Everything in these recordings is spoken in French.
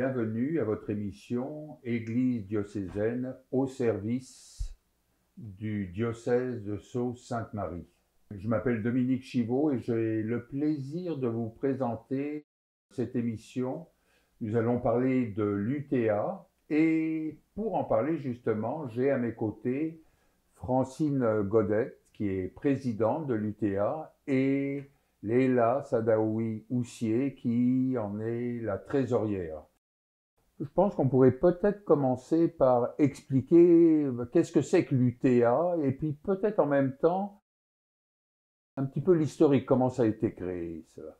bienvenue à votre émission Église diocésaine au service du diocèse de Sault-Sainte-Marie. Je m'appelle Dominique Chivot et j'ai le plaisir de vous présenter cette émission. Nous allons parler de l'UTA et pour en parler justement, j'ai à mes côtés Francine Godet qui est présidente de l'UTA et Leila Sadaoui-Houssier qui en est la trésorière. Je pense qu'on pourrait peut-être commencer par expliquer qu'est-ce que c'est que l'UTA et puis peut-être en même temps un petit peu l'historique, comment ça a été créé, cela.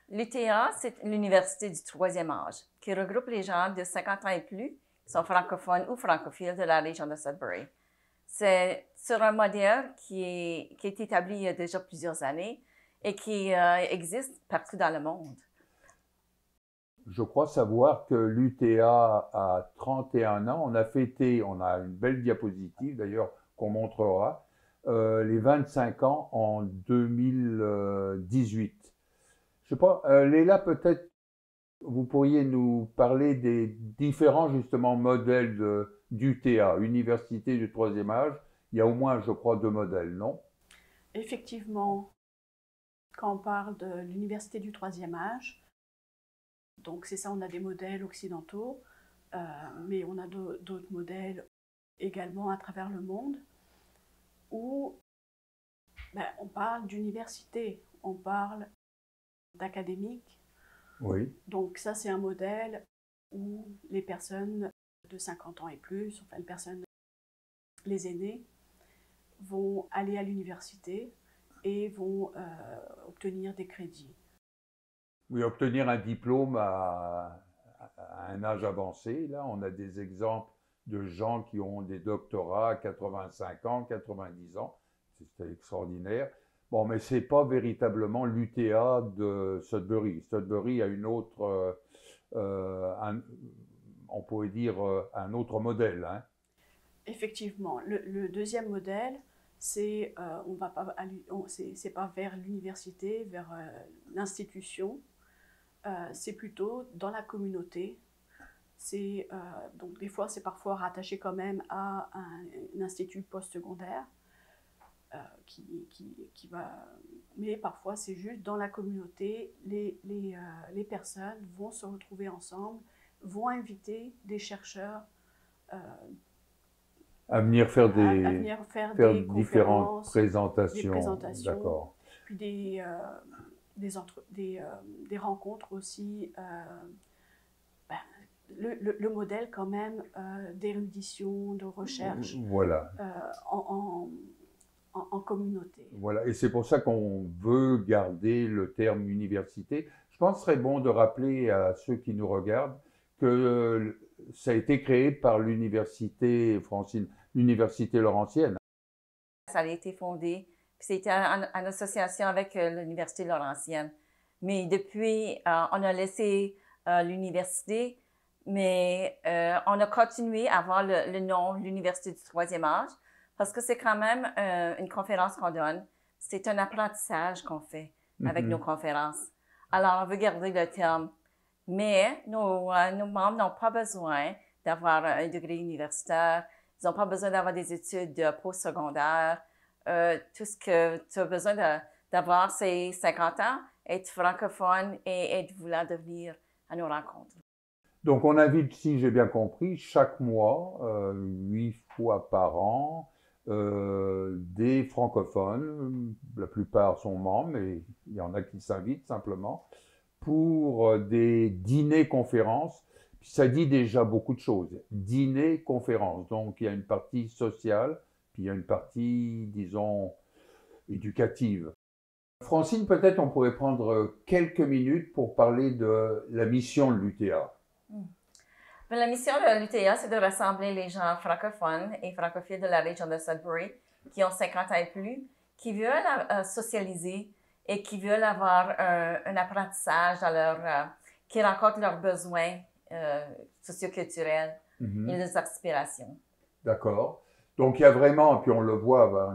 L'UTA, c'est l'université du troisième âge qui regroupe les gens de 50 ans et plus qui sont francophones ou francophiles de la région de Sudbury. C'est sur un modèle qui est établi il y a déjà plusieurs années et qui existe partout dans le monde. Je crois savoir que l'UTA a 31 ans. On a fêté, on a une belle diapositive d'ailleurs qu'on montrera, les 25 ans en 2018. Je sais pas, Léla, peut-être vous pourriez nous parler des différents justement modèles d'UTA, Université du troisième âge. Il y a au moins, je crois, 2 modèles, non? Effectivement, quand on parle de l'université du troisième âge, donc c'est ça, on a des modèles occidentaux, mais on a d'autres modèles également à travers le monde où on parle d'université, on parle d'académique. Oui. Donc ça, c'est un modèle où les personnes de 50 ans et plus, enfin les aînés, vont aller à l'université et vont obtenir des crédits. Oui, obtenir un diplôme à un âge avancé. Là, on a des exemples de gens qui ont des doctorats à 85 ans, 90 ans. C'est extraordinaire. Bon, mais ce n'est pas véritablement l'UTA de Sudbury. Sudbury a une autre, on pourrait dire, un autre modèle. Hein. Effectivement, le deuxième modèle, c'est c'est pas vers l'université, vers l'institution, c'est plutôt dans la communauté. Donc des fois, c'est parfois rattaché quand même à un institut postsecondaire qui va... Mais parfois, c'est juste dans la communauté, les personnes vont se retrouver ensemble, vont inviter des chercheurs à venir faire des différentes présentations. Des présentations, d'accord. Puis des rencontres aussi. Le modèle quand même d'érudition, de recherche voilà. En communauté. Voilà, et c'est pour ça qu'on veut garder le terme université. Je pense que ce serait bon de rappeler à ceux qui nous regardent que ça a été créé par l'université, Francine, l'université Laurentienne. Ça a été fondé, puis c'était en association avec l'université Laurentienne. Mais depuis, on a laissé l'université, mais on a continué à avoir le nom l'université du troisième âge, parce que c'est quand même une conférence qu'on donne. C'est un apprentissage qu'on fait avec nos conférences. Alors, on veut garder le terme. Mais nos membres n'ont pas besoin d'avoir un degré universitaire. Ils n'ont pas besoin d'avoir des études postsecondaires. Tout ce que tu as besoin d'avoir, c'est 50 ans, être francophone et être voulant de venir à nos rencontres. Donc, on invite, si j'ai bien compris, chaque mois, 8 fois par an, des francophones. La plupart sont membres, mais il y en a qui s'invitent simplement pour des dîners-conférences. Ça dit déjà beaucoup de choses. Dîner-conférence. Donc, il y a une partie sociale, puis il y a une partie, disons, éducative. Francine, peut-être on pourrait prendre quelques minutes pour parler de la mission de l'UTA. La mission de l'UTA, c'est de rassembler les gens francophones et francophiles de la région de Sudbury qui ont 50 ans et plus, qui veulent socialiser et qui veulent avoir un apprentissage qui rencontre leurs besoins socioculturels et leurs aspirations. D'accord. Donc, il y a vraiment, puis on le voit,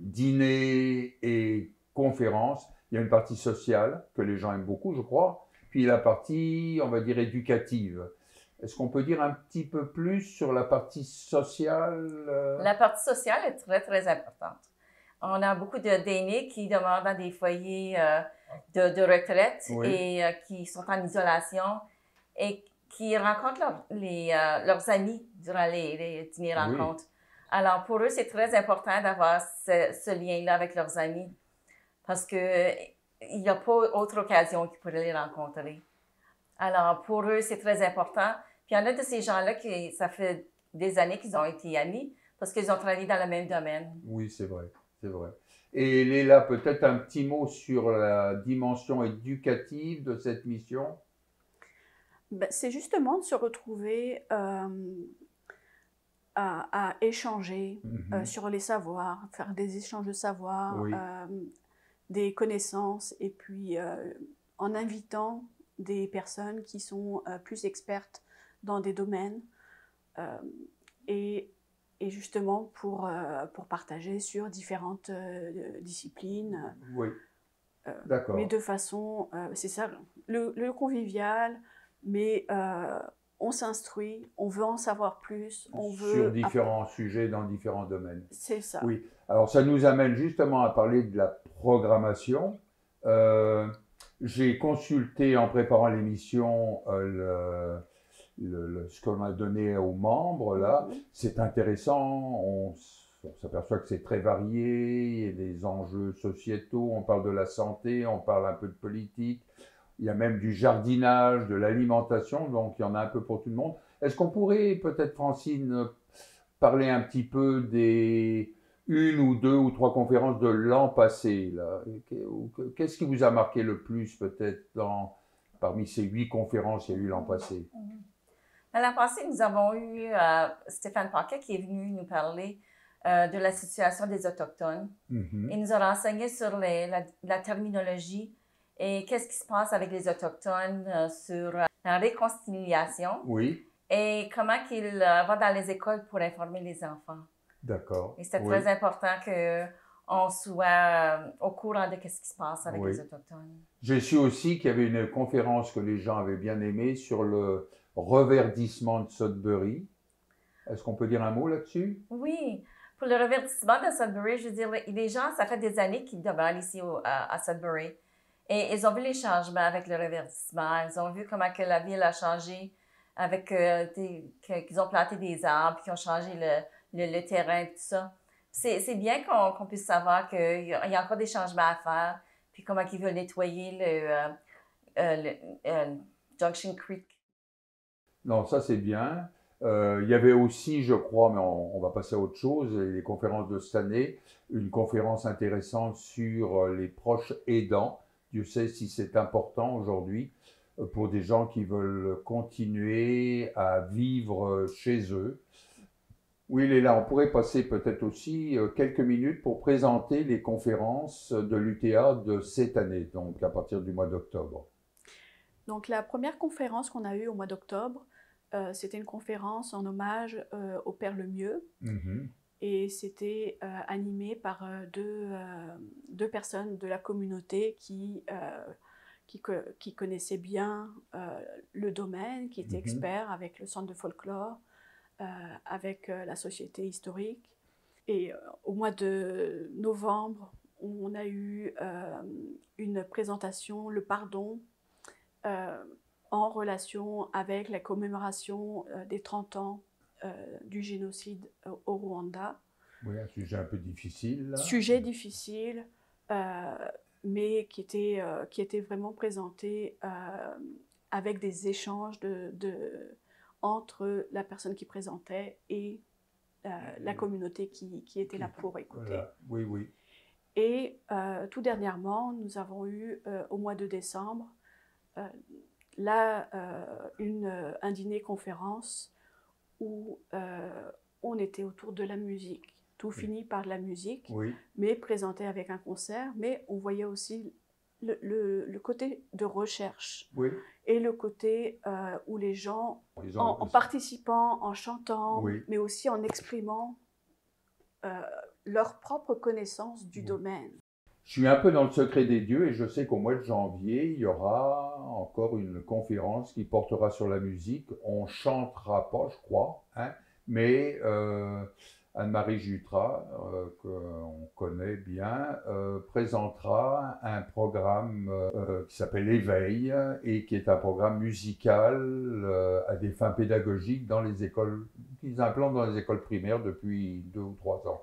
dîner et conférences. Il y a une partie sociale que les gens aiment beaucoup, je crois. puis la partie, on va dire, éducative. Est-ce qu'on peut dire un petit peu plus sur la partie sociale? La partie sociale est très, très importante. On a beaucoup d'aînés qui demeurent dans des foyers de retraite Oui. et qui sont en isolation et qui rencontrent leurs amis durant les dîners Oui. rencontres. Alors, pour eux, c'est très important d'avoir ce lien-là avec leurs amis parce qu'il n'y a pas autre occasion qu'ils pourraient les rencontrer. Alors, pour eux, c'est très important. Puis, il y en a de ces gens-là qui, ça fait des années qu'ils ont été amis parce qu'ils ont travaillé dans le même domaine. Oui, c'est vrai, c'est vrai. Et Léla, peut-être un petit mot sur la dimension éducative de cette mission? Ben, c'est justement de se retrouver à échanger sur les savoirs, faire des échanges de savoirs, Oui. des connaissances, et puis en invitant des personnes qui sont plus expertes dans des domaines, et justement pour partager sur différentes disciplines. Oui, d'accord. Mais de façon, c'est ça, le convivial, mais on s'instruit, on veut en savoir plus, on veut... Sur différents sujets dans différents domaines. C'est ça. Oui, alors ça nous amène justement à parler de la programmation. J'ai consulté en préparant l'émission ce qu'on a donné aux membres là. C'est intéressant, on s'aperçoit que c'est très varié, il y a des enjeux sociétaux, on parle de la santé, on parle un peu de politique, il y a même du jardinage, de l'alimentation, donc il y en a un peu pour tout le monde. Est-ce qu'on pourrait peut-être, Francine, parler un petit peu des une ou deux ou trois conférences de l'an passé là? Qu'est-ce qui vous a marqué le plus peut-être parmi ces 8 conférences qu'il y a eu l'an passé? L'an passé, nous avons eu Stéphane Paquet qui est venu nous parler de la situation des Autochtones. Il nous a renseigné sur la terminologie et qu'est-ce qui se passe avec les Autochtones sur la réconciliation. Oui. Et comment qu'il va dans les écoles pour informer les enfants. D'accord. Et c'est très important qu'on soit au courant de ce qui se passe avec les Autochtones. J'ai su aussi qu'il y avait une conférence que les gens avaient bien aimée sur le reverdissement de Sudbury. Est-ce qu'on peut dire un mot là-dessus? Oui. Pour le reverdissement de Sudbury, je veux dire, les gens, ça fait des années qu'ils demeurent ici à Sudbury. Et ils ont vu les changements avec le reverdissement. Ils ont vu comment que la ville a changé avec qu'ils ont planté des arbres, qu'ils ont changé le terrain et tout ça. C'est bien qu'on puisse savoir qu'il y a encore des changements à faire, puis comment ils veulent nettoyer le Junction Creek. Non, ça c'est bien. Il y avait aussi, je crois, mais on va passer à autre chose, les conférences de cette année, une conférence intéressante sur les proches aidants. Dieu sait si c'est important aujourd'hui pour des gens qui veulent continuer à vivre chez eux. Oui, Léla, on pourrait passer peut-être aussi quelques minutes pour présenter les conférences de l'UTA de cette année, donc à partir du mois d'octobre. Donc la première conférence qu'on a eue au mois d'octobre, c'était une conférence en hommage au Père Lemieux. Et c'était animé par deux personnes de la communauté qui connaissaient bien le domaine, qui étaient experts avec le centre de folklore, avec la société historique. Et au mois de novembre, on a eu une présentation, le pardon, en relation avec la commémoration des 30 ans du génocide au Rwanda. Oui, un sujet un peu difficile. Là. Sujet difficile, mais qui était vraiment présenté avec des échanges entre la personne qui présentait et la communauté qui était là pour écouter. Voilà. Oui, oui. Et tout dernièrement, nous avons eu au mois de décembre un dîner-conférence où on était autour de la musique. Tout finit par la musique, mais présenté avec un concert, mais on voyait aussi le côté de recherche et le côté où les gens, en participant, en chantant, mais aussi en exprimant leur propre connaissance du domaine. Je suis un peu dans le secret des dieux et je sais qu'au mois de janvier, il y aura encore une conférence qui portera sur la musique. On chantera pas, je crois, hein, mais Anne-Marie Jutras, qu'on connaît bien, présentera un programme qui s'appelle Éveil et qui est un programme musical à des fins pédagogiques dans les écoles, qu'ils implantent dans les écoles primaires depuis 2 ou 3 ans.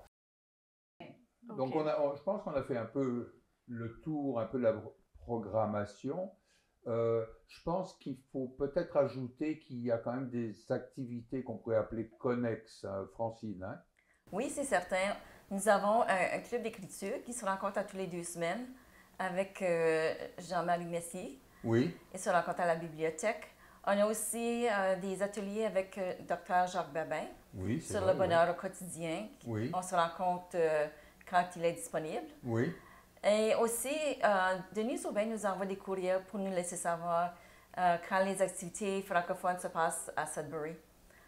Donc je pense qu'on a fait un peu le tour, un peu de la programmation. Je pense qu'il faut peut-être ajouter qu'il y a quand même des activités qu'on pourrait appeler connexes, Francine, hein? Oui, c'est certain. Nous avons un club d'écriture qui se rencontre à tous les 2 semaines avec Jean-Marie Messier. Oui. Il se rencontre à la bibliothèque. On a aussi des ateliers avec Dr. Jacques Babin Oui, sur vrai, le bonheur au quotidien. Oui. On se rencontre quand il est disponible. Oui. Et aussi, Denise Aubin nous envoie des courriels pour nous laisser savoir quand les activités francophones se passent à Sudbury.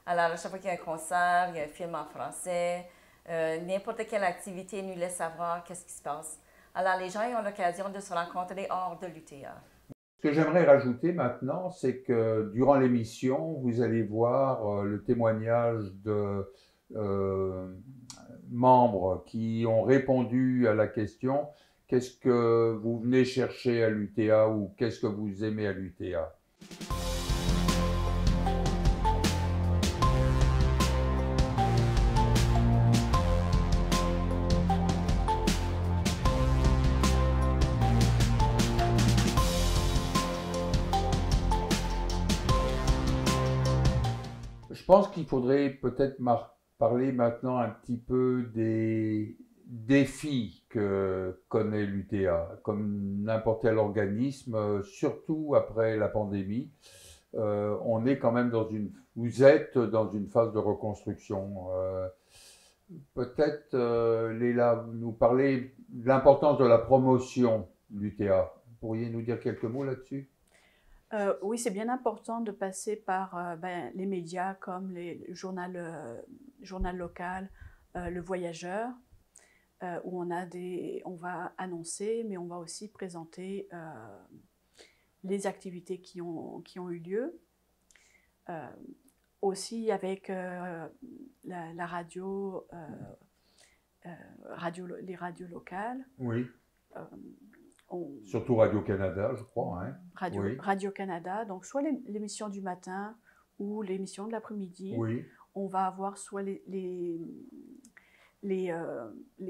Alors, à chaque fois qu'il y a un concert, il y a un film en français, n'importe quelle activité nous laisse savoir qu'est-ce qui se passe. Alors, les gens ont l'occasion de se rencontrer hors de l'UTA. Ce que j'aimerais rajouter maintenant, c'est que durant l'émission, vous allez voir le témoignage de membres qui ont répondu à la question « Qu'est-ce que vous venez chercher à l'UTA » ou « Qu'est-ce que vous aimez à l'UTA » ? Je pense qu'il faudrait peut-être parler maintenant un petit peu des défis que connaît l'UTA, comme n'importe quel organisme, surtout après la pandémie. On est quand même vous êtes dans une phase de reconstruction. Peut-être, Léla, nous parler de l'importance de la promotion de l'UTA. Vous pourriez nous dire quelques mots là-dessus? Oui, c'est bien important de passer par les médias comme le journal local, Le Voyageur, où on va annoncer, mais on va aussi présenter les activités qui ont eu lieu. Aussi avec la radio, les radios locales. Oui. Surtout Radio-Canada, je crois. Hein? Radio-Canada, donc soit l'émission du matin ou l'émission de l'après-midi. Oui. On va avoir soit les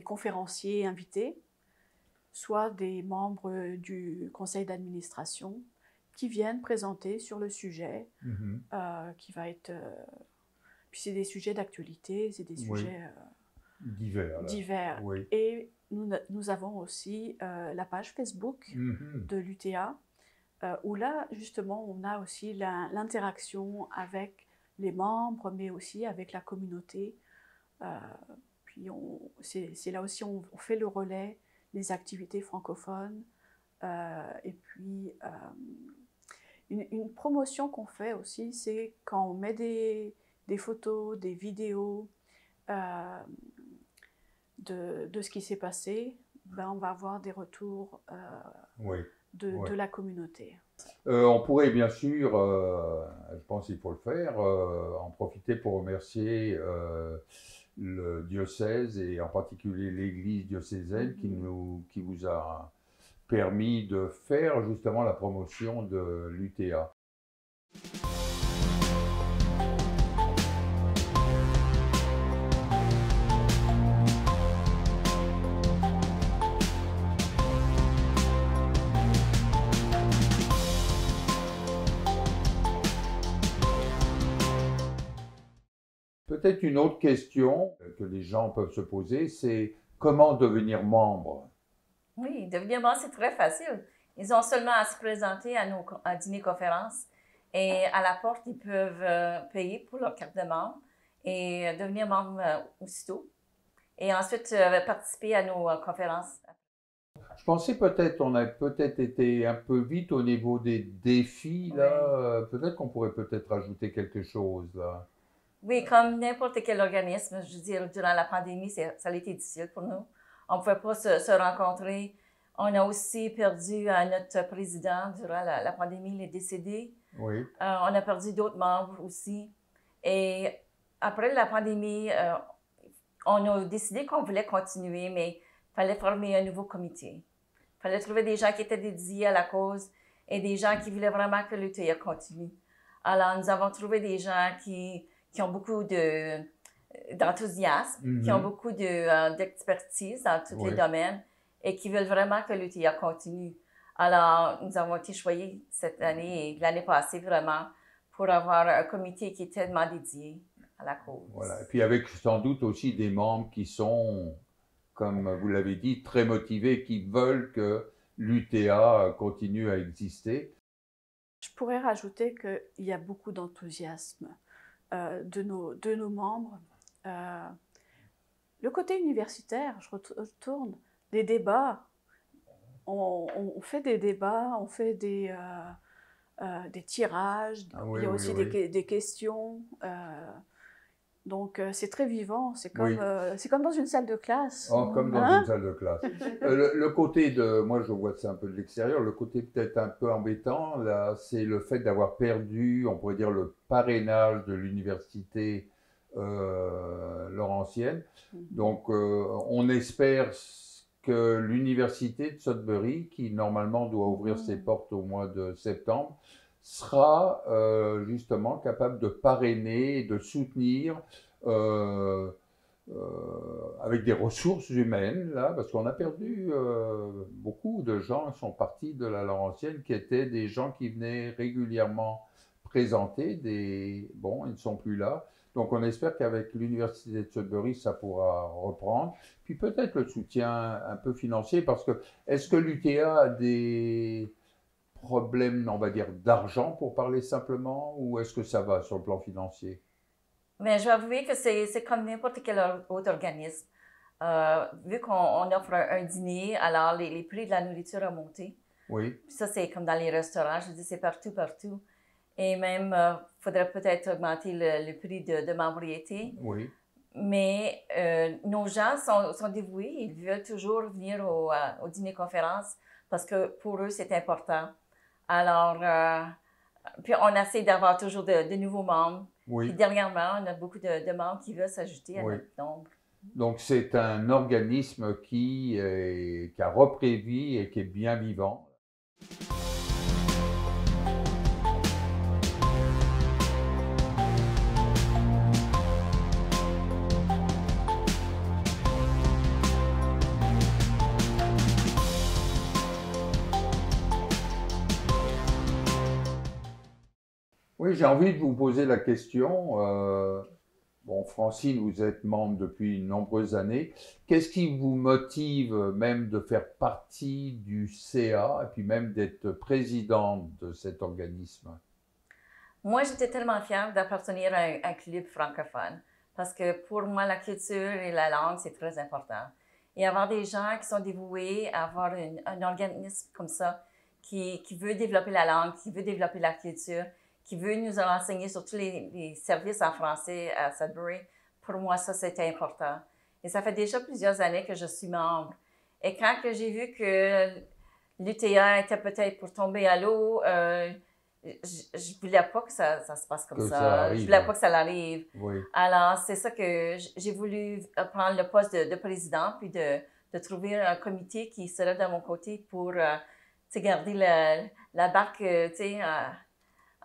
conférenciers invités, soit des membres du conseil d'administration qui viennent présenter sur le sujet, qui va être... puis c'est des sujets d'actualité, c'est des sujets divers. Oui. Et nous avons aussi la page Facebook de l'UTA, où là, justement, on a aussi l'interaction avec les membres, mais aussi avec la communauté. Puis c'est là aussi on fait le relais des activités francophones. Et puis, une promotion qu'on fait aussi, c'est quand on met des photos, des vidéos de ce qui s'est passé, on va avoir des retours de la communauté. On pourrait bien sûr, je pense qu'il faut le faire, en profiter pour remercier le diocèse et en particulier l'église diocésaine qui vous a permis de faire justement la promotion de l'UTA. Peut-être une autre question que les gens peuvent se poser, c'est comment devenir membre? Oui, devenir membre, c'est très facile. Ils ont seulement à se présenter à nos dîners-conférences et à la porte, ils peuvent payer pour leur carte de membre et devenir membre aussitôt. Et ensuite, participer à nos conférences. Je pensais on a peut-être été un peu vite au niveau des défis, là. Peut-être qu'on pourrait peut-être ajouter quelque chose, là. Oui, comme n'importe quel organisme, je veux dire, durant la pandémie, ça a été difficile pour nous. On ne pouvait pas se rencontrer On a aussi perdu notre président durant la pandémie, il est décédé. Oui. On a perdu d'autres membres aussi. Et après la pandémie, on a décidé qu'on voulait continuer, mais il fallait former un nouveau comité. Il fallait trouver des gens qui étaient dédiés à la cause et des gens qui voulaient vraiment que l'UTA continue. Alors, nous avons trouvé des gens qui ont beaucoup d'enthousiasme, qui ont beaucoup d'expertise dans tous les domaines et qui veulent vraiment que l'UTA continue. Alors, nous avons été choisis cette année et l'année passée vraiment pour avoir un comité qui est tellement dédié à la cause. Voilà. Et puis avec sans doute aussi des membres qui sont, comme vous l'avez dit, très motivés, qui veulent que l'UTA continue à exister. Je pourrais rajouter qu'il y a beaucoup d'enthousiasme de nos membres. Le côté universitaire, je retourne, des débats. On fait des débats, on fait des tirages, il y a aussi des questions. Donc c'est très vivant, c'est comme dans une salle de classe. Oh, comme dans une salle de classe. Le côté de, moi je vois ça un peu de l'extérieur, le côté peut-être un peu embêtant, là, c'est le fait d'avoir perdu, on pourrait dire, le parrainage de l'université Laurentienne. Donc on espère que l'université de Sudbury, qui normalement doit ouvrir ses portes au mois de septembre, sera justement capable de parrainer et de soutenir avec des ressources humaines, là, parce qu'on a perdu beaucoup de gens qui sont partis de la Laurentienne, qui étaient des gens qui venaient régulièrement présenter Bon, ils ne sont plus là. Donc on espère qu'avec l'Université de Sudbury, ça pourra reprendre. Puis peut-être le soutien un peu financier, parce que est-ce que l'UTA a des problème, on va dire, d'argent pour parler simplement, ou est-ce que ça va sur le plan financier? Mais je vais avouer que c'est comme n'importe quel autre organisme. Vu qu'on offre un dîner, alors les prix de la nourriture ont monté. Oui. Puis ça, c'est comme dans les restaurants, je dis, c'est partout. Et même, il faudrait peut-être augmenter le prix de membriété. Oui. Mais nos gens sont dévoués, ils veulent toujours venir au dîner-conférence parce que pour eux, c'est important. Alors, puis on essaie d'avoir toujours de nouveaux membres. Oui. Puis dernièrement, on a beaucoup de membres qui veulent s'ajouter à notre nombre. Donc c'est un organisme qui a repris vie et qui est bien vivant. Oui, j'ai envie de vous poser la question. Bon, Francine, vous êtes membre depuis de nombreuses années. Qu'est-ce qui vous motive même de faire partie du CA et puis même d'être présidente de cet organisme? Moi, j'étais tellement fière d'appartenir à un club francophone parce que pour moi, la culture et la langue, c'est très important. Et avoir des gens qui sont dévoués à avoir un organisme comme ça qui veut développer la langue, qui veut développer la culture, qui veut nous enseigner sur tous les services en français à Sudbury, pour moi, ça, c'était important. Et ça fait déjà plusieurs années que je suis membre. Et quand j'ai vu que l'UTA était peut-être pour tomber à l'eau, je voulais pas que ça se passe comme ça. Je voulais pas que ça l'arrive. Oui. Alors, c'est ça que j'ai voulu prendre le poste de président, puis de trouver un comité qui serait de mon côté pour garder la barque, tu sais.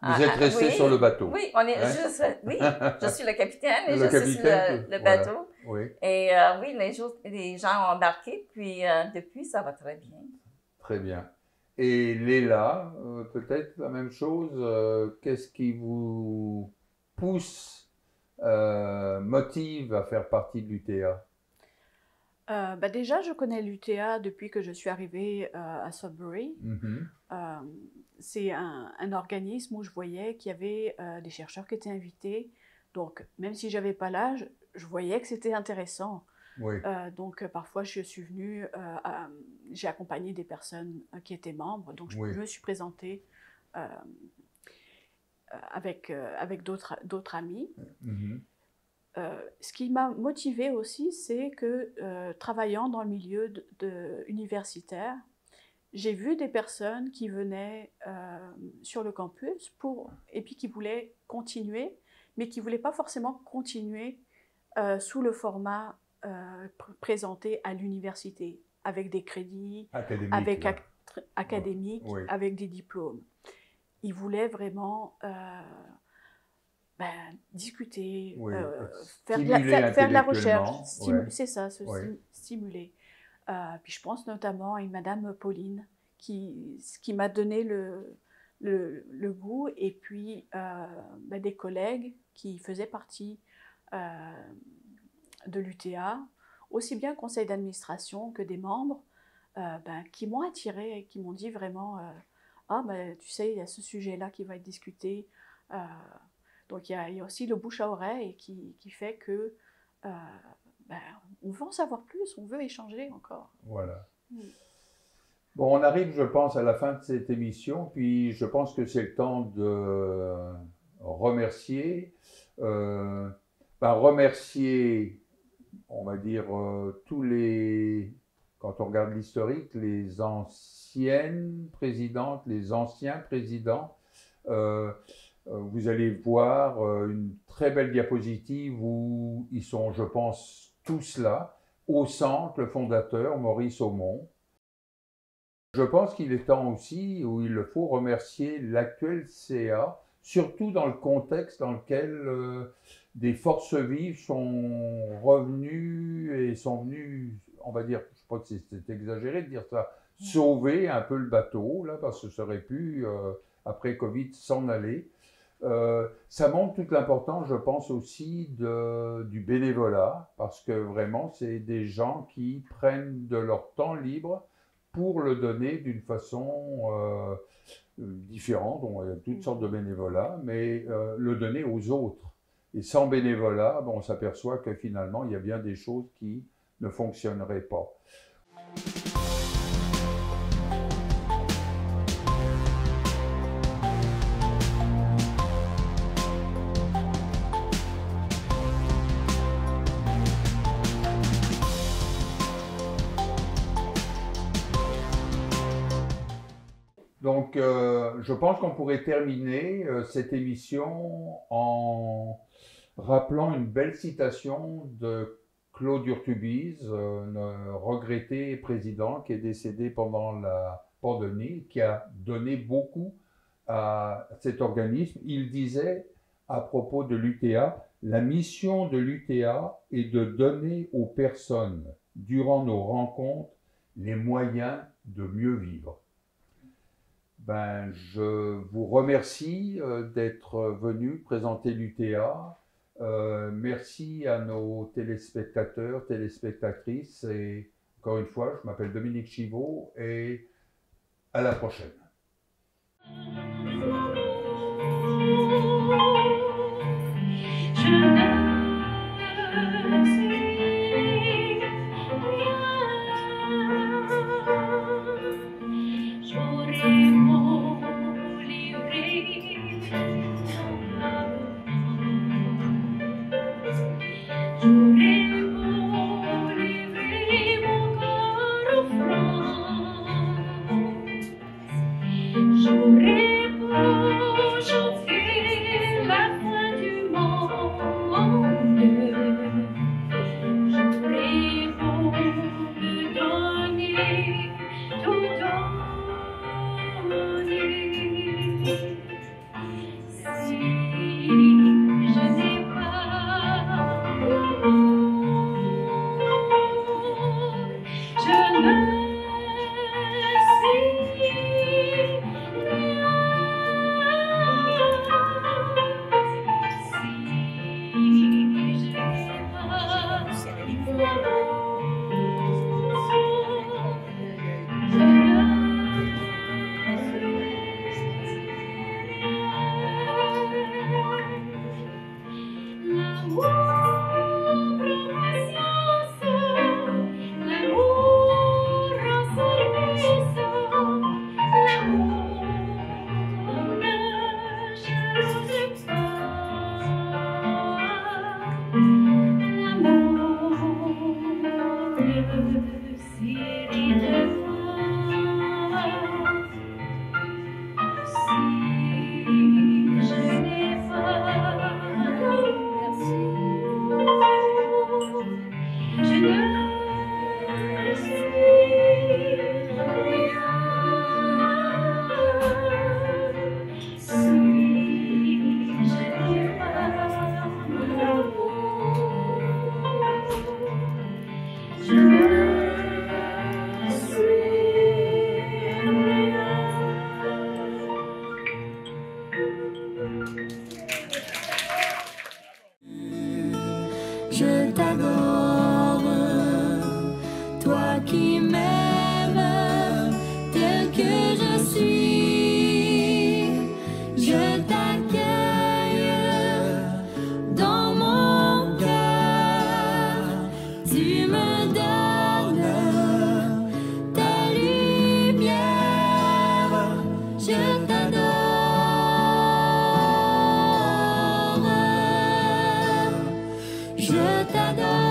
Vous êtes resté sur le bateau. Oui, on est juste. Oui, je suis le capitaine et je suis sur le bateau. Oui. Et oui, les gens ont embarqué, puis depuis, ça va très bien. Très bien. Et Léla, peut-être la même chose. Qu'est-ce qui vous pousse, motive à faire partie de l'UTA? Déjà, je connais l'UTA depuis que je suis arrivée à Sudbury. C'est un organisme où je voyais qu'il y avait des chercheurs qui étaient invités. Donc, même si je n'avais pas l'âge, je voyais que c'était intéressant. Oui. Donc, parfois, je suis venue, j'ai accompagné des personnes qui étaient membres. Donc, je me suis présentée avec d'autres amis. Ce qui m'a motivée aussi, c'est que travaillant dans le milieu universitaire, j'ai vu des personnes qui venaient sur le campus et puis qui voulaient continuer, mais qui ne voulaient pas forcément continuer sous le format présenté à l'université, avec des crédits, académiques, Oui. avec des diplômes. Ils voulaient vraiment discuter, Oui. faire de la recherche, ouais. c'est ça, Oui. stimuler. Puis je pense notamment à une madame Pauline qui m'a donné le goût, et puis des collègues qui faisaient partie de l'UTA, aussi bien conseil d'administration que des membres, qui m'ont attirée et qui m'ont dit vraiment tu sais, il y a ce sujet-là qui va être discuté. Donc il y a aussi le bouche à oreille qui fait que on veut en savoir plus, on veut échanger encore. Voilà. Bon, on arrive, je pense, à la fin de cette émission, puis je pense que c'est le temps de remercier. Remercier, on va dire, tous les, quand on regarde l'historique, les anciennes présidentes, les anciens présidents. Vous allez voir une très belle diapositive où ils sont, je pense, tous là. Au centre, le fondateur, Maurice Aumont. Je pense qu'il est temps aussi, où il faut remercier l'actuel CA, surtout dans le contexte dans lequel des forces vives sont revenues et sont venues, on va dire, je crois que c'est exagéré de dire ça, sauver un peu le bateau, là, parce que ça aurait pu, après Covid, s'en aller. Ça montre toute l'importance, je pense aussi, du bénévolat, parce que vraiment, c'est des gens qui prennent de leur temps libre pour le donner d'une façon différente. Il y a toutes sortes de bénévolat, mais le donner aux autres. Et sans bénévolat, on s'aperçoit que finalement, il y a bien des choses qui ne fonctionneraient pas. Donc, je pense qu'on pourrait terminer cette émission en rappelant une belle citation de Claude Urtubise, regretté président qui est décédé pendant la pandémie, qui a donné beaucoup à cet organisme. Il disait à propos de l'UTA, « La mission de l'UTA est de donner aux personnes, durant nos rencontres, les moyens de mieux vivre. » Je vous remercie d'être venu présenter l'UTA. Merci à nos téléspectateurs, téléspectatrices. Et encore une fois, je m'appelle Dominique Chivot et à la prochaine. J'aurais beau chauffer la fin du monde. je t'adore, toi qui m'aimes tel que je suis, je t'accueille dans mon cœur, tu me donnes ta lumière, je t'adore. Je t'adore.